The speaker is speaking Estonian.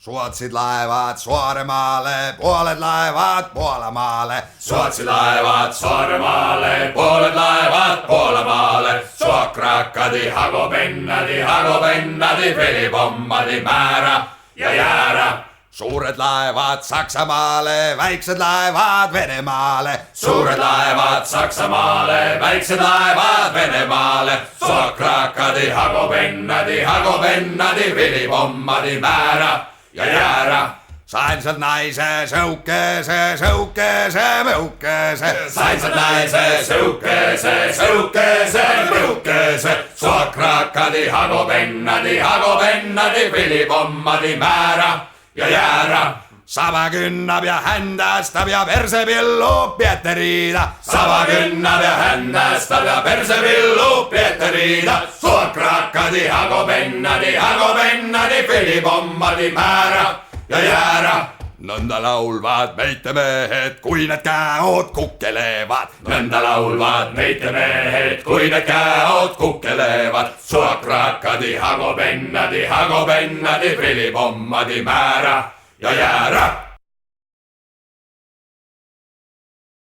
Suotsid laevad Saaremaale, pooled laevad Poolamaale. Suotsid laevad Saaremaale, pooled laevad Poolamaale. Suokrakkadi, hagopennadi, velipommadi, määrä ja jäärä. Suured laevad Saksamaale, väiksed laevad Venemaale. Suured laevad Saksamaale, väiksed laevad Venemaale. Suokrakkadi, hagopennadi, velipommadi, määrä ja jäärä. Sain sealt naise sõukese, sõukese, mõukese. Sain sealt naise sõukese, sõukese, mõukese. Suokrakkadi, hagopennadi, velipommadi, määrä ja jäärä. Saba künnab ja händastab ja persepillu Pieteriida. Saba künnab ja händastab ja persepillu Pieteriida. Suokrakkadi, hagopennadi, velipommadi, määrä ja jäärä. Nõnda laulvad meitemehed, kui need käod kukkelevad. Nõnda laulvad meitemehed, kui need käod kukkelevad. Suokrakkadi, hagopennadi, velipommadi, määrä ja jäärä.